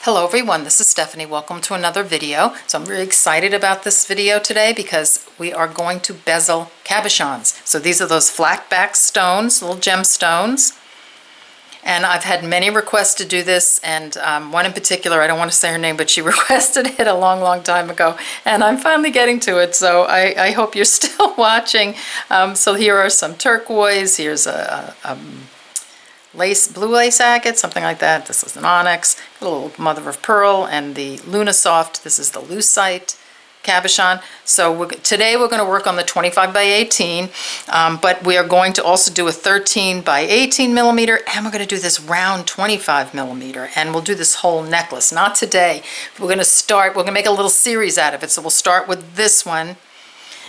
Hello everyone, this is Stephanie. Welcome to another video. So I'm really excited about this video today because we are going to bezel cabochons. So these are those flat back stones, little gemstones. And I've had many requests to do this, and one in particular, I don't want to say her name, but she requested it a long time ago, and I'm finally getting to it, so I hope you're still watching. So here are some turquoise, here's a blue lace agate, something like that. This is an onyx, a little mother of pearl, and the Lunasoft. This is the lucite cabochon. So today we're going to work on the 25 by 18, but we are going to also do a 13 by 18 millimeter, and we're going to do this round 25 millimeter, and we'll do this whole necklace. Not today. We're going to make a little series out of it. So we'll start with this one,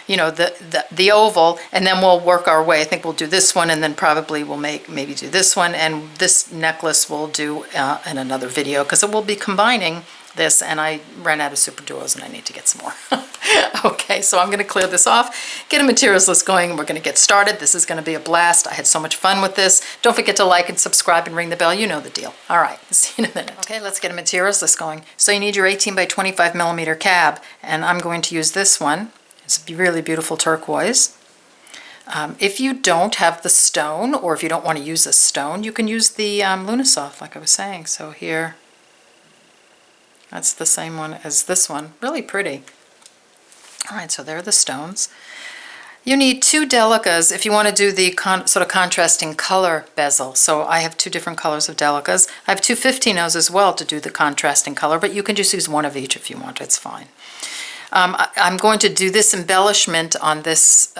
you know, the oval, and then we'll work our way. I think we'll do this one, and then probably we'll maybe do this one, and this necklace we'll do in another video, because it will be combining this, and I ran out of super duos and I need to get some more. Okay, so I'm going to clear this off, get a materials list going, and we're going to get started. This is going to be a blast. I had so much fun with this. Don't forget to like and subscribe and ring the bell. You know the deal. All right, see you in a minute. Okay, let's get a materials list going. So you need your 18 by 25 millimeter cab, and I'm going to use this one. It's a really beautiful turquoise. If you don't have the stone, or if you don't want to use a stone, you can use the Lunasoft, like I was saying. So here, that's the same one as this one. Really pretty. All right, so there are the stones. You need two Delicas if you want to do the sort of contrasting color bezel. So I have two different colors of Delicas. I have two 15-0s as well to do the contrasting color, but you can just use one of each if you want. It's fine. I'm going to do this embellishment on this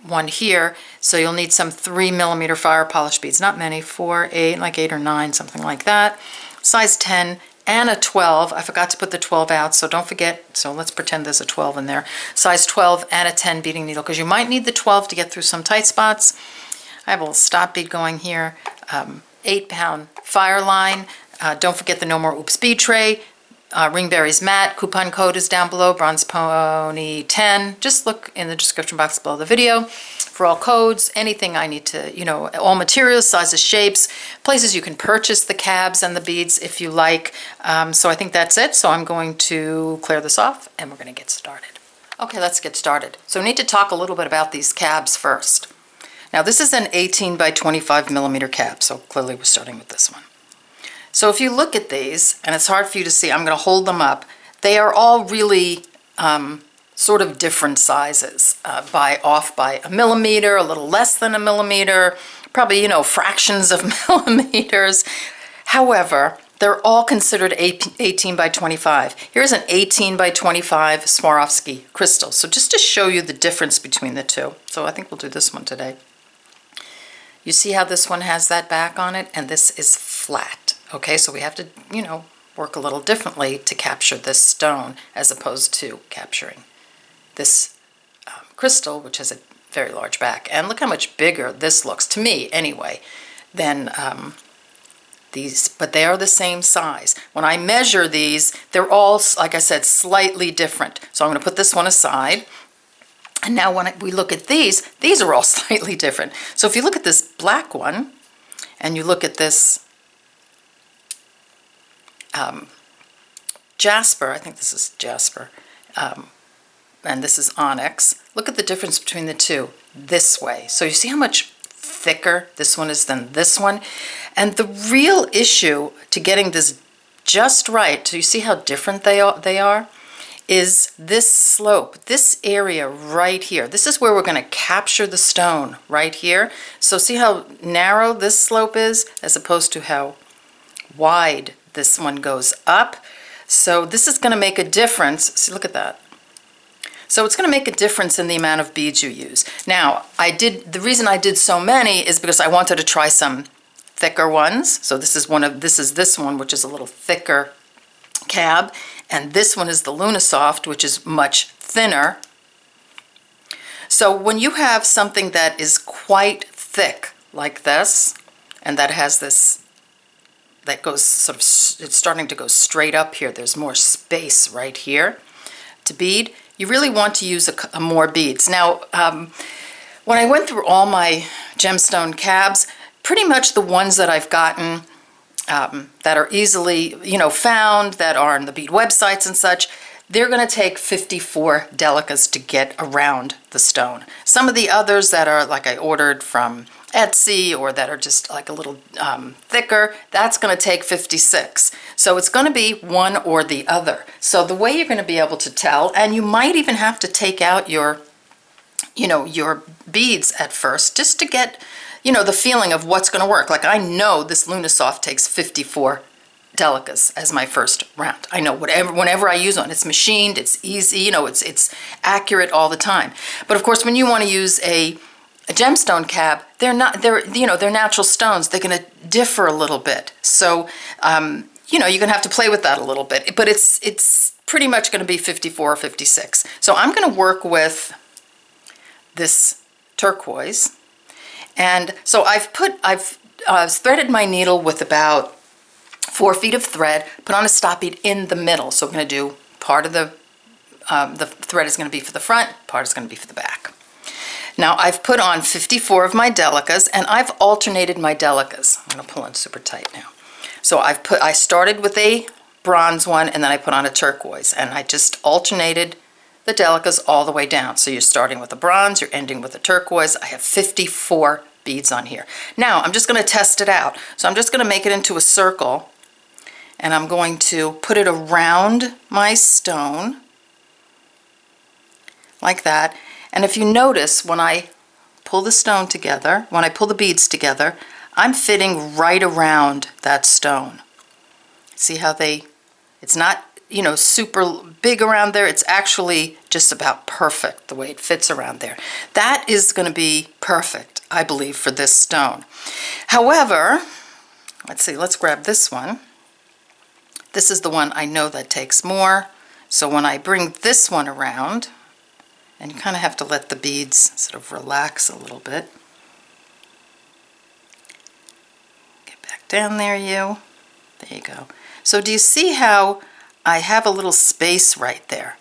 one here, so you'll need some 3 millimeter Firepolsihed beads. Not many, 4, 8, like 8 or 9, something like that. Size 10 and a 12. I forgot to put the 12 out, so don't forget. So let's pretend there's a 12 in there. Size 12 and a 10 beading needle, because you might need the 12 to get through some tight spots. I have a little stop bead going here. 8-pound Fireline. Don't forget the No More Oops bead tray. Ringberry's matte. Coupon code is down below, Bronzepony 10. Just look in the description box below the video for all codes, anything I need to, you know, all materials, sizes, shapes, places you can purchase the cabs and the beads if you like. So I think that's it. So I'm going to clear this off and we're going to get started. Okay, let's get started. So we need to talk a little bit about these cabs first. Now this is an 18 by 25 millimeter cab, so clearly we're starting with this one. So if you look at these, and it's hard for you to see, I'm going to hold them up. They are all really sort of different sizes, off by a millimeter, a little less than a millimeter, probably, you know, fractions of millimeters. However, they're all considered 18 by 25. Here's an 18 by 25 Swarovski crystal. So just to show you the difference between the two. So I think we'll do this one today. You see how this one has that back on it, and this is flat. Okay, so we have to, you know, work a little differently to capture this stone as opposed to capturing this crystal, which has a very large back. And look how much bigger this looks, to me anyway, than these, but they are the same size. When I measure these, they're all, like I said, slightly different. So I'm going to put this one aside. And now when we look at these are all slightly different. So if you look at this black one, and you look at this jasper, I think this is jasper, and this is onyx. Look at the difference between the two this way. So you see how much thicker this one is than this one? And the real issue to getting this just right, so you see how different they are, is this slope, this area right here. This is where we're going to capture the stone, right here. So see how narrow this slope is as opposed to how wide this one goes up. So this is going to make a difference. See, look at that. So it's going to make a difference in the amount of beads you use. Now, the reason I did so many is because I wanted to try some thicker ones. So this is this one, which is a little thicker cab, and this one is the Lunasoft, which is much thinner. So when you have something that is quite thick like this, and that has this, that goes sort of, it's starting to go straight up here, there's more space right here to bead, you really want to use more beads. Now, when I went through all my gemstone cabs, pretty much the ones that I've gotten that are easily, found, that are on the bead websites and such, they're going to take 54 Delicas to get around the stone. Some of the others that are like I ordered from Etsy or that are just like a little thicker, that's going to take 56. So it's going to be one or the other. So the way you're going to be able to tell, and you might even have to take out your beads at first just to get, the feeling of what's going to work. Like I know this Lunasoft takes 54 Delicas as my first round. I know whenever I use one, it's machined, it's easy, it's accurate all the time. But of course, when you want to use a gemstone cab, they're natural stones. They're going to differ a little bit. So, you're going to have to play with that a little bit. But it's pretty much going to be 54 or 56. So I'm going to work with this turquoise. And so I've threaded my needle with about 4 feet of thread, put on a stop bead in the middle. So I'm going to do part of the thread is going to be for the front, part is going to be for the back. Now I've put on 54 of my Delicas, and I've alternated my Delicas. I'm going to pull in super tight now. So I started with a bronze one, and then I put on a turquoise, and I just alternated the Delicas all the way down. So you're starting with a bronze, you're ending with a turquoise. I have 54 beads on here. Now I'm just going to test it out. So I'm just going to make it into a circle, and I'm going to put it around my stone like that. And if you notice, when I pull the stone together, when I pull the beads together, I'm fitting right around that stone. See how it's not, super big around there. It's actually just about perfect the way it fits around there. That is going to be perfect, I believe, for this stone. However, let's see, let's grab this one. This is the one I know that takes more. So when I bring this one around, and you kind of have to let the beads sort of relax a little bit. Get back down there, you. There you go. So do you see how I have a little space right there?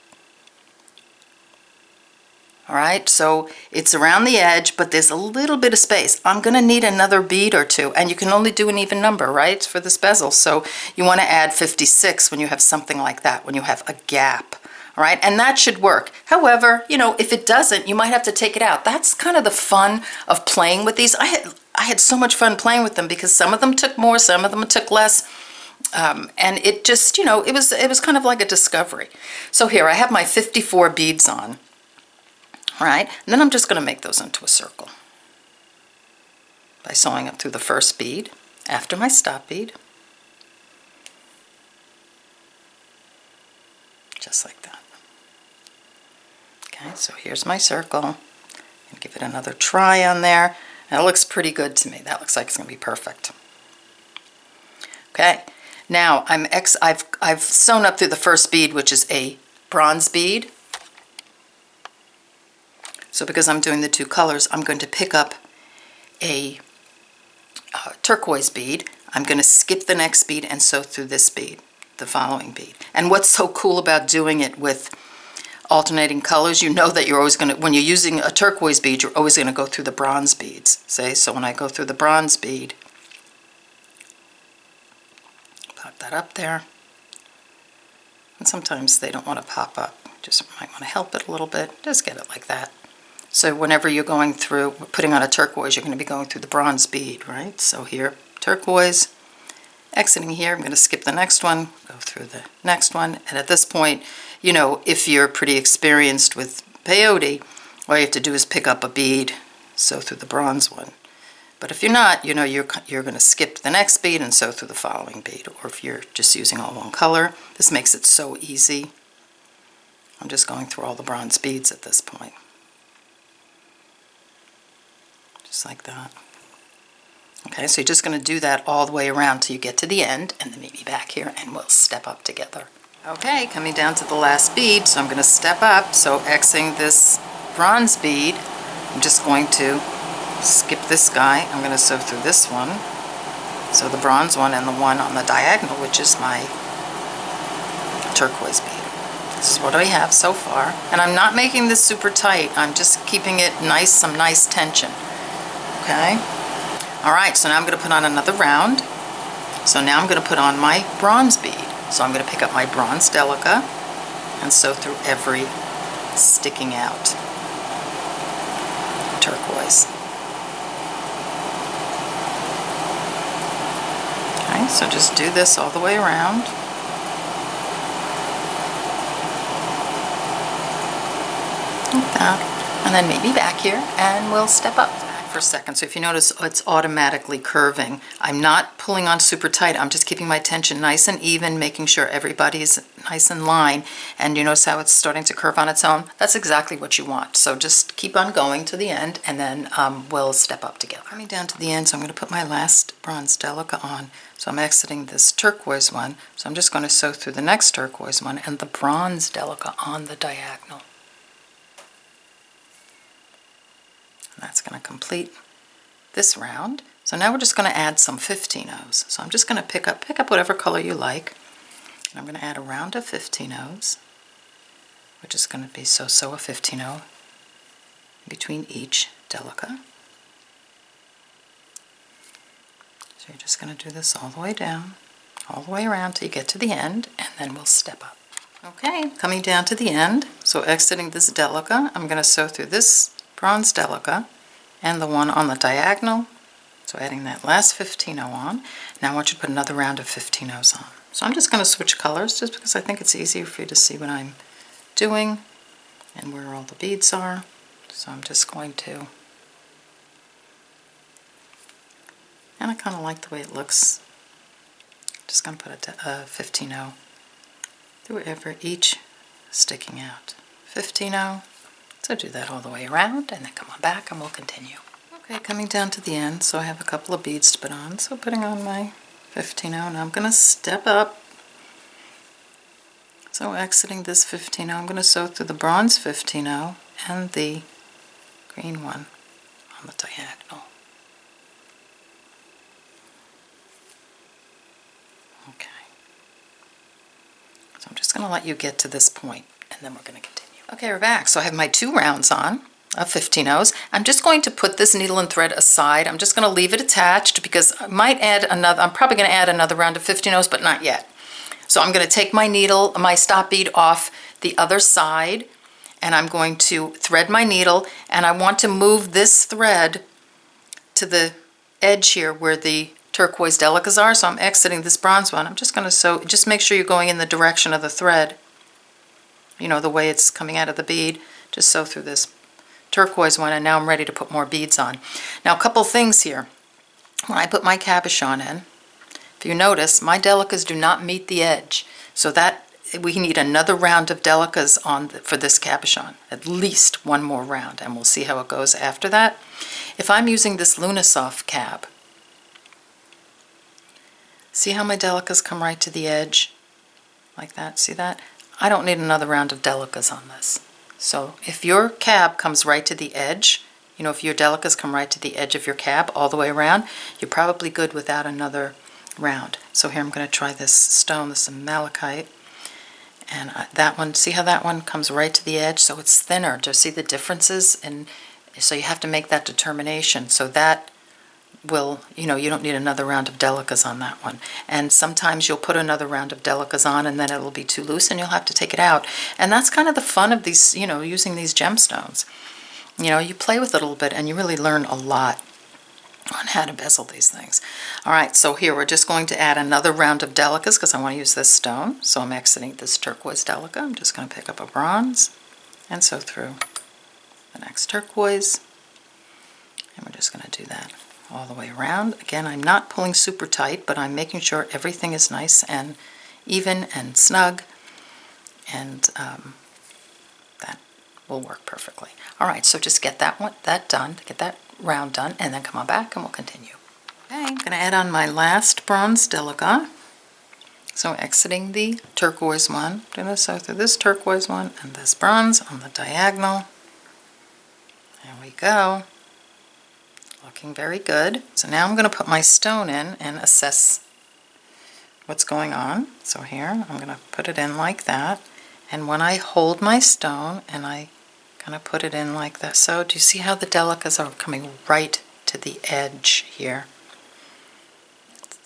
All right, so it's around the edge, but there's a little bit of space. I'm going to need another bead or two, and you can only do an even number, right, for this bezel. So you want to add 56 when you have something like that, when you have a gap. All right, and that should work. However, if it doesn't, you might have to take it out. That's kind of the fun of playing with these. I had so much fun playing with them because some of them took more, some of them took less. And it just, it was kind of like a discovery. So here, I have my 54 beads on. All right, and then I'm just going to make those into a circle by sewing up through the first bead after my stop bead. Just like that. Okay, so here's my circle. And give it another try on there. That looks pretty good to me. That looks like it's going to be perfect. Okay, now I've sewn up through the first bead, which is a bronze bead. So because I'm doing the two colors, I'm going to pick up a turquoise bead. I'm going to skip the next bead and sew through this bead, the following bead. And what's so cool about doing it with alternating colors, that you're always going to, when you're using a turquoise bead, you're always going to go through the bronze beads. See, so when I go through the bronze bead, pop that up there. And sometimes they don't want to pop up. Just might want to help it a little bit. Just get it like that. So whenever you're going through, putting on a turquoise, you're going to be going through the bronze bead, right? So here, turquoise, exiting here, I'm going to skip the next one, go through the next one, and at this point, if you're pretty experienced with peyote, all you have to do is pick up a bead, sew through the bronze one. But if you're not, you're going to skip the next bead and sew through the following bead. Or if you're just using all one color, this makes it so easy. I'm just going through all the bronze beads at this point. Just like that. Okay, so you're just going to do that all the way around till you get to the end, and then meet me back here and we'll step up together. Okay, coming down to the last bead, so I'm going to step up. So exiting this bronze bead, I'm just going to skip this guy. I'm going to sew through this one, so the bronze one, and the one on the diagonal, which is my turquoise bead. This is what I have so far, and I'm not making this super tight. I'm just keeping it nice, some nice tension. Okay. All right, so now I'm going to put on another round. So now I'm going to put on my bronze bead. So I'm going to pick up my bronze Delica and sew through every sticking out turquoise. Okay, so just do this all the way around. Like that. And then maybe back here, and we'll step up for a second. So if you notice, it's automatically curving. I'm not pulling on super tight. I'm just keeping my tension nice and even, making sure everybody's nice in line. And you notice how it's starting to curve on its own? That's exactly what you want. So just keep on going to the end, and then we'll step up together. Coming down to the end, so I'm going to put my last bronze Delica on. So I'm exiting this turquoise one. So I'm just going to sew through the next turquoise one and the bronze Delica on the diagonal. That's going to complete this round. So now we're just going to add some 15-ohs. So I'm just going to pick up whatever color you like. And I'm going to add a round of 15-ohs, which is going to be so a 15-oh between each Delica. So you're just going to do this all the way down, all the way around till you get to the end, and then we'll step up. Okay, coming down to the end, so exiting this Delica, I'm going to sew through this bronze Delica and the one on the diagonal, so adding that last 15-oh on. Now I want you to put another round of 15-ohs on. So I'm just going to switch colors just because I think it's easier for you to see what I'm doing and where all the beads are. So I'm just going to, and I kind of like the way it looks. Just going to put a 15-oh through each sticking out. 15-oh. So do that all the way around, and then come on back and we'll continue. Okay, coming down to the end, so I have a couple of beads to put on. So putting on my 15-oh, now I'm going to step up. So exiting this 15-oh, I'm going to sew through the bronze 15-oh and the green one on the diagonal. Okay. So I'm just going to let you get to this point, and then we're going to continue. Okay, we're back. So I have my 2 rounds on of 15-ohs. I'm just going to put this needle and thread aside. I'm just going to leave it attached because I might add another, I'm probably going to add another round of 15-ohs, but not yet. So I'm going to take my needle, my stop bead off the other side, and I'm going to thread my needle, and I want to move this thread to the edge here where the turquoise Delicas are. So I'm exiting this bronze one. I'm just going to sew, just make sure you're going in the direction of the thread. You know, the way it's coming out of the bead. Just sew through this turquoise one, and now I'm ready to put more beads on. Now a couple things here. When I put my cabochon in, if you notice, my Delicas do not meet the edge. So that we need another round of Delicas on for this cabochon. At least one more round, and we'll see how it goes after that. If I'm using this Lunasoft cab, see how my Delicas come right to the edge? Like that, see that? I don't need another round of Delicas on this. So if your cab comes right to the edge, you know, if your Delicas come right to the edge of your cab all the way around, you're probably good without another round. So here I'm going to try this stone, this is malachite, and that one, see how that one comes right to the edge? So it's thinner. Do you see the differences? And so you have to make that determination. So that will, you know, you don't need another round of Delicas on that one. And sometimes you'll put another round of Delicas on and then it'll be too loose and you'll have to take it out. And that's kind of the fun of these, you know, using these gemstones. You know, you play with it a little bit and you really learn a lot on how to bezel these things. All right, so here we're just going to add another round of Delicas because I want to use this stone. So I'm exiting this turquoise Delica. I'm just going to pick up a bronze and sew through the next turquoise. And we're just going to do that all the way around. Again, I'm not pulling super tight, but I'm making sure everything is nice and even and snug, and that will work perfectly. All right, so just get that done, get that round done, and then come on back and we'll continue. Okay, I'm going to add on my last bronze Delica. So exiting the turquoise one, I'm going to sew through this turquoise one and this bronze on the diagonal. There we go. Looking very good. So now I'm going to put my stone in and assess what's going on. So here, I'm going to put it in like that. And when I hold my stone and I kind of put it in like that, so do you see how the Delicas are coming right to the edge here?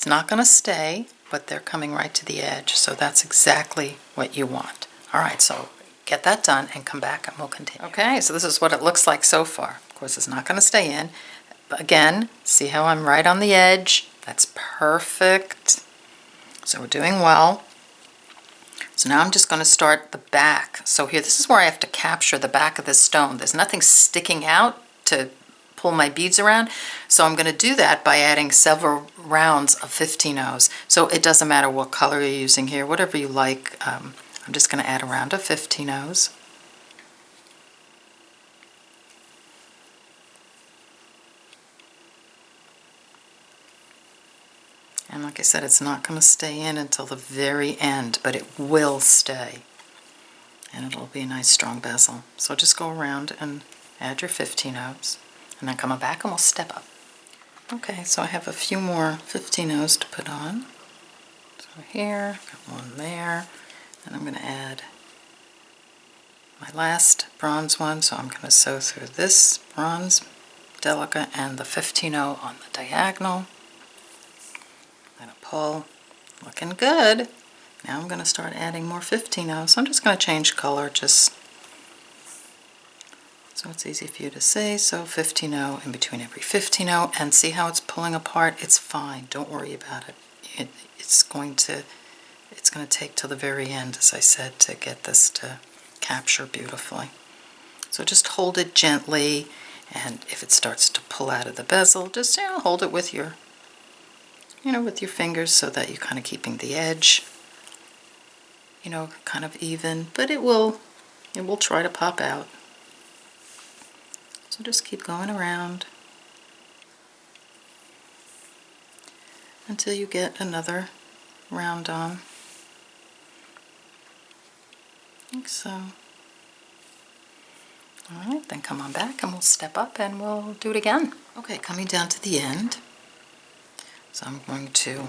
It's not going to stay, but they're coming right to the edge, so that's exactly what you want. All right, so get that done and come back and we'll continue. Okay, so this is what it looks like so far. Of course, it's not going to stay in. But again, see how I'm right on the edge? That's perfect. So we're doing well. So now I'm just going to start the back. So here, this is where I have to capture the back of this stone. There's nothing sticking out to pull my beads around. So I'm going to do that by adding several rounds of 15-0s. So it doesn't matter what color you're using here, whatever you like. I'm just going to add a round of 15-0s. And like I said, it's not going to stay in until the very end, but it will stay. And it'll be a nice strong bezel. So just go around and add your 15-0s. And then come back and we'll step up. Okay, so I have a few more 15-0s to put on. So here, got one there. And I'm going to add my last bronze one. So I'm going to sew through this bronze Delica and the 15-0 on the diagonal. I'm going to pull, looking good. Now I'm going to start adding more 15-0s. So I'm just going to change color just so it's easy for you to see. So 15-0 in between every 15-0, and see how it's pulling apart? It's fine. Don't worry about it. It's going to take till the very end, as I said, to get this to capture beautifully. So just hold it gently, and if it starts to pull out of the bezel, just hold it with your with your fingers so that you're kind of keeping the edge, kind of even, but it will try to pop out. So just keep going around until you get another round on, like so. All right, then come on back and we'll step up and we'll do it again. Okay, coming down to the end. So I'm going to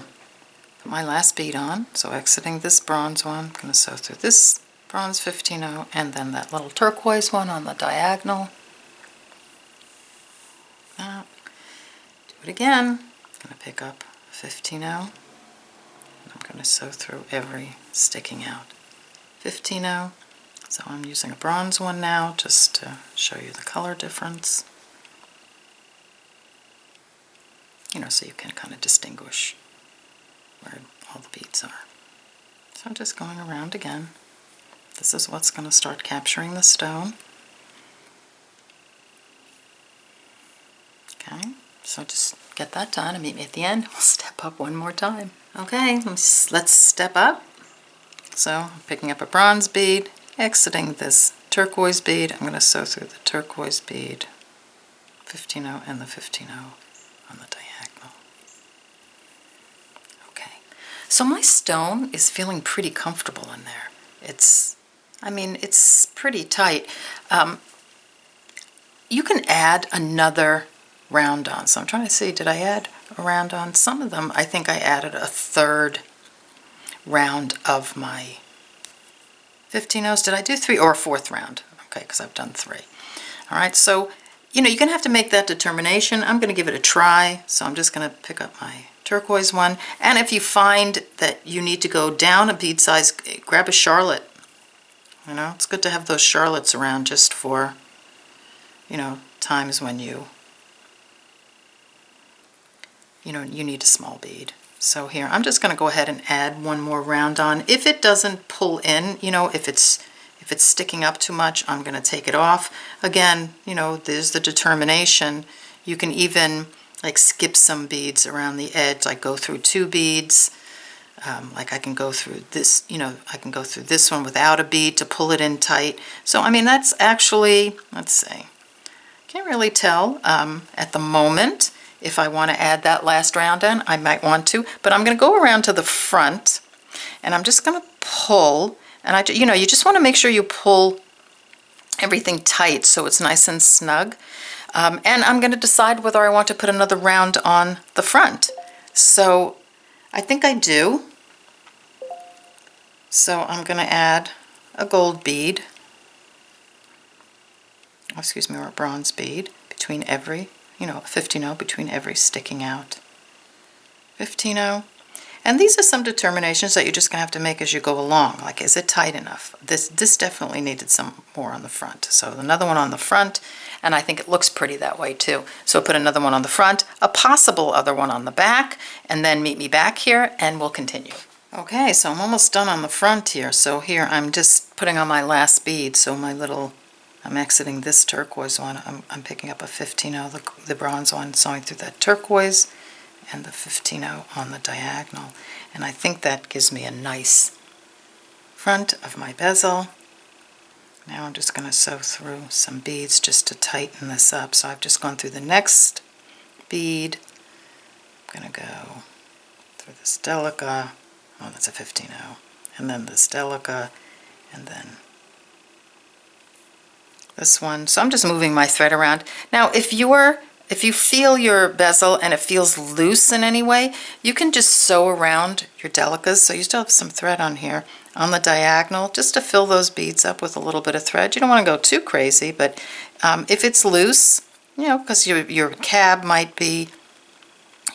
put my last bead on. So exiting this bronze one, I'm going to sew through this bronze 15-0 and then that little turquoise one on the diagonal. Now, do it again. I'm going to pick up 15-0 and I'm going to sew through every sticking out 15-0. So I'm using a bronze one now just to show you the color difference. So you can kind of distinguish where all the beads are. So I'm just going around again. This is what's going to start capturing the stone. Okay, so just get that done and meet me at the end. We'll step up one more time. Okay, let's step up. So I'm picking up a bronze bead, exiting this turquoise bead. I'm going to sew through the turquoise bead, 15-0 and the 15-0 on the diagonal. So my stone is feeling pretty comfortable in there. It's pretty tight. You can add another round on. So I'm trying to see, did I add a round on? Some of them, I think I added a third round of my 15-0s. Did I do 3 or a fourth round? Okay, because I've done 3. All right, so, you're going to have to make that determination. I'm going to give it a try. So I'm just going to pick up my turquoise one, and if you find that you need to go down a bead size, grab a charlotte. It's good to have those charlottes around just for times when you need a small bead. So here I'm just going to go ahead and add one more round on. If it doesn't pull in, if it's sticking up too much, I'm going to take it off. Again, there's the determination. You can even like skip some beads around the edge, like go through 2 beads. Like I can go through this, I can go through this one without a bead to pull it in tight. So that's actually, let's see, can't really tell at the moment if I want to add that last round in. I might want to, but I'm going to go around to the front and I'm just going to pull, and you just want to make sure you pull everything tight so it's nice and snug. And I'm going to decide whether I want to put another round on the front. So I think I do. So I'm going to add a gold bead, or a bronze bead between every, a 15-0 between every sticking out 15-0. And these are some determinations that you're just going to have to make as you go along. Like, is it tight enough? This definitely needed some more on the front. So another one on the front, and I think it looks pretty that way too. So put another one on the front, a possible other one on the back, and then meet me back here and we'll continue. Okay, so I'm almost done on the front here. So here I'm just putting on my last bead. So my little, I'm exiting this turquoise one. I'm picking up a 15-0, the bronze one, sewing through that turquoise, and the 15-0 on the diagonal. And I think that gives me a nice front of my bezel. Now I'm just going to sew through some beads just to tighten this up. So I've just gone through the next bead. I'm going to go through this Delica. Oh, that's a 15-0. And then this Delica, and then this one. So I'm just moving my thread around. Now, if you feel your bezel and it feels loose in any way, you can just sew around your Delicas. So you still have some thread on here on the diagonal just to fill those beads up with a little bit of thread. You don't want to go too crazy, but if it's loose, you know, because your cab might be,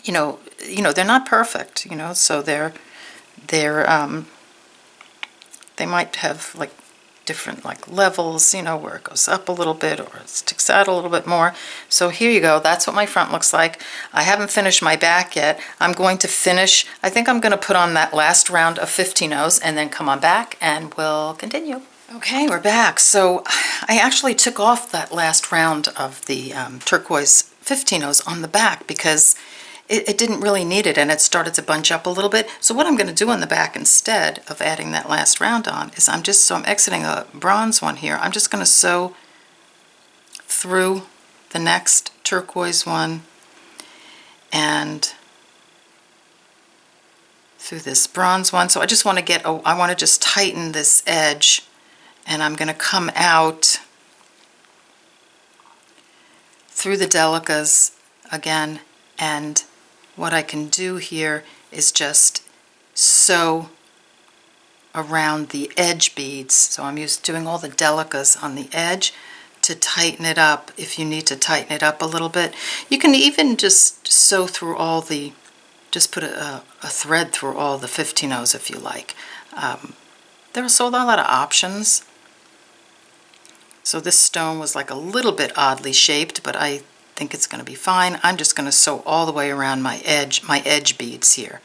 you know, they're not perfect, you know, so they might have like different like levels, you know, where it goes up a little bit or it sticks out a little bit more. So here you go, that's what my front looks like. I haven't finished my back yet. I'm going to finish, I think I'm going to put on that last round of 15-0s and then come on back and we'll continue. Okay, we're back. So I actually took off that last round of the turquoise 15-0s on the back because it didn't really need it and it started to bunch up a little bit. So what I'm going to do on the back instead of adding that last round on is I'm exiting a bronze one here. I'm just going to sew through the next turquoise one and through this bronze one. So I just want to I want to just tighten this edge, and I'm going to come out through the Delicas again, and what I can do here is just sew around the edge beads. So I'm doing all the Delicas on the edge to tighten it up if you need to tighten it up a little bit. You can even just sew through just put a thread through all the 15-0s if you like. There are so a lot of options. So this stone was like a little bit oddly shaped, but I think it's going to be fine. I'm just going to sew all the way around my edge beads here,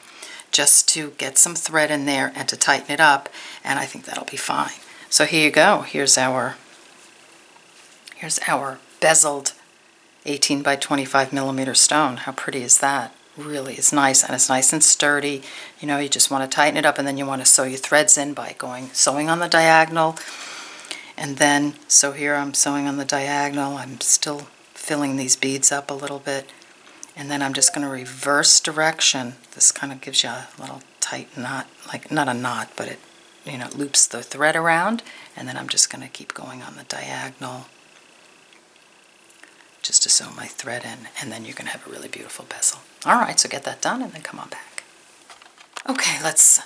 just to get some thread in there and to tighten it up, and I think that'll be fine. So here you go. Here's our bezeled 18 by 25 millimeter stone. How pretty is that? Really is nice, and it's nice and sturdy. You know, you just want to tighten it up, and then you want to sew your threads in by sewing on the diagonal. And then, so here I'm sewing on the diagonal. I'm still filling these beads up a little bit, and then I'm just going to reverse direction. This kind of gives you a little tight knot, like not a knot, but it, you know, loops the thread around, and then I'm just going to keep going on the diagonal just to sew my thread in, and then you're going to have a really beautiful bezel. All right, so get that done and then come on back. Okay, let's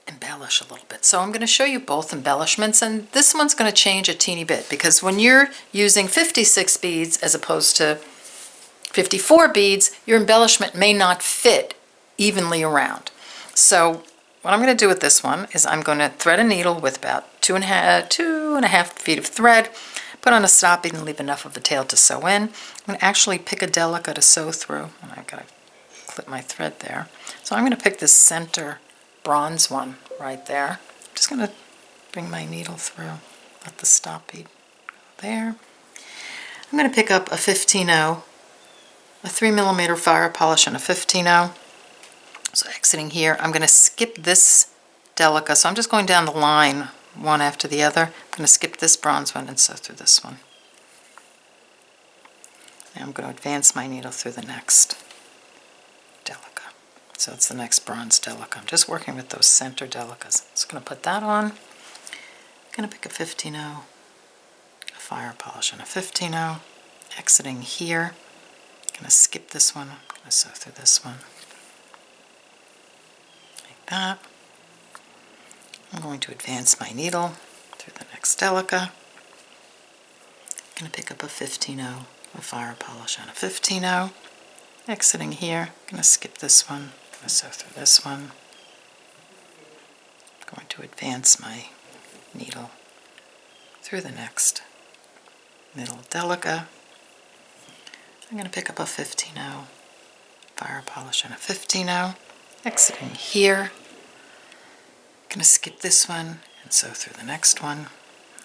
embellish a little bit. So I'm going to show you both embellishments, and this one's going to change a teeny bit because when you're using 56 beads as opposed to 54 beads, your embellishment may not fit evenly around. So what I'm going to do with this one is I'm going to thread a needle with about two and a half feet of thread, put on a stop bead and leave enough of the tail to sew in. I'm going to actually pick a Delica to sew through, and I've got to clip my thread there. So I'm going to pick this center bronze one right there. I'm just going to bring my needle through, let the stop bead go there. I'm going to pick up a 15-0, a 3mm fire polish and a 15-0. So exiting here, I'm going to skip this Delica. So I'm just going down the line one after the other. I'm going to skip this bronze one and sew through this one. Now I'm going to advance my needle through the next Delica. So it's the next bronze Delica. I'm just working with those center Delicas. I'm just going to put that on. I'm going to pick a 15-0, a fire polish and a 15-0. Exiting here, I'm going to skip this one. I'm going to sew through this one. Like that. I'm going to advance my needle through the next Delica. I'm going to pick up a 15-0, a fire polish and a 15-0. Exiting here, I'm going to skip this one. going to sew through this one. I'm going to advance my needle through the next middle Delica. I'm going to pick up a 15-0 fire polish and a 15-0, exiting here. I'm going to skip this one and sew through the next one.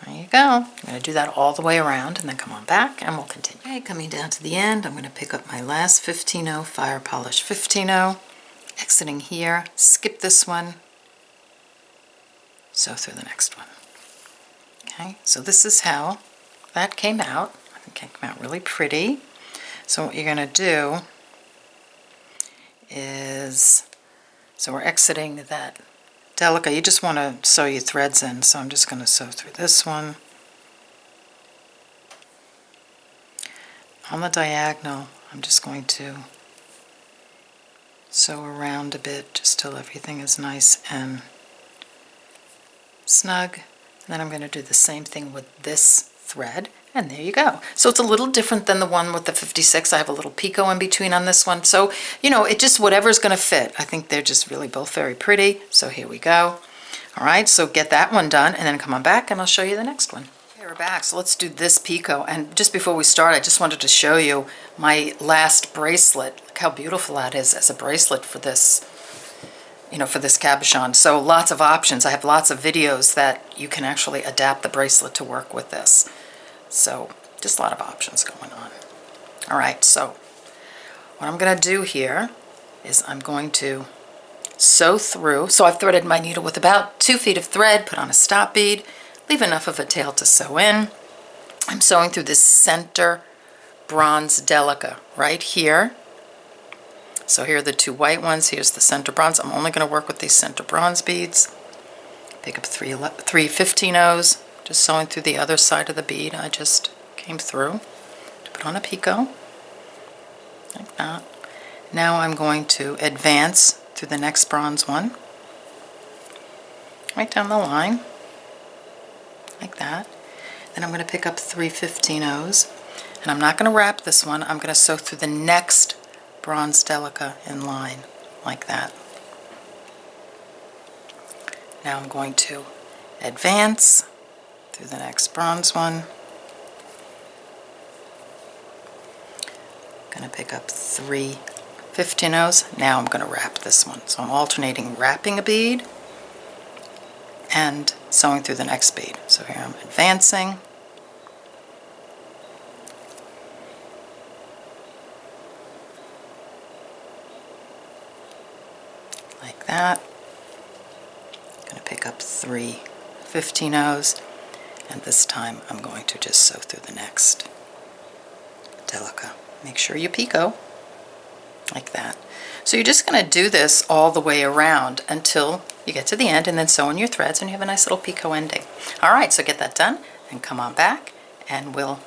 There you go. I'm going to do that all the way around and then come on back and we'll continue. Okay, coming down to the end, I'm going to pick up my last 15-0 fire polish 15-0, exiting here, skip this one, sew through the next one. Okay, so this is how that came out. I think it came out really pretty. So what you're going to do is, so we're exiting that Delica. You just want to sew your threads in, so I'm just going to sew through this one. On the diagonal, I'm just going to sew around a bit just till everything is nice and snug. And then I'm going to do the same thing with this thread, and there you go. So it's a little different than the one with the 56. I have a little picot in between on this one. So, you know, it just, whatever's going to fit. I think they're just really both very pretty. So here we go. All right, so get that one done, and then come on back, and I'll show you the next one. Okay, we're back. So let's do this picot. And just before we start, I just wanted to show you my last bracelet. Look how beautiful that is as a bracelet for this, you know, for this cabochon. So lots of options. I have lots of videos that you can actually adapt the bracelet to work with this. So just a lot of options going on. All right, so what I'm going to do here is I'm going to sew through. So I've threaded my needle with about 2 feet of thread, put on a stop bead, leave enough of a tail to sew in. I'm sewing through this center bronze Delica right here. So here are the 2 white ones. Here's the center bronze. I'm only going to work with these center bronze beads. Pick up three 15-0s. Just sewing through the other side of the bead I just came through to put on a picot, like that. Now I'm going to advance through the next bronze one, right down the line, like that. Then I'm going to pick up 3 15-0s, and I'm not going to wrap this one. I'm going to sew through the next bronze Delica in line, like that. Now I'm going to advance through the next bronze one. I'm going to pick up 3 15-0s. Now I'm going to wrap this one. So I'm alternating wrapping a bead and sewing through the next bead. So here I'm advancing. Like that. I'm going to pick up 3 15-0s. And this time I'm going to just sew through the next Delica. Make sure you picot, like that. So you're just going to do this all the way around until you get to the end, and then sew in your threads and you have a nice little picot ending. All right, so get that done and come on back and we'll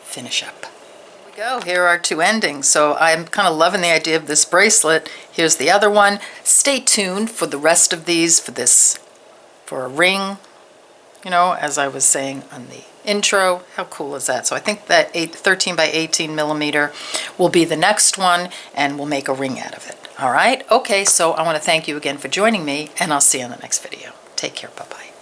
finish up. Here we go. Here are our 2 endings. So I'm kind of loving the idea of this bracelet. Here's the other one. Stay tuned for the rest of these for a ring. You know, as I was saying on the intro, how cool is that? So I think that 13 by 18 millimeter will be the next one, and we'll make a ring out of it. All right? Okay, so I want to thank you again for joining me, and I'll see you in the next video. Take care. Bye-bye.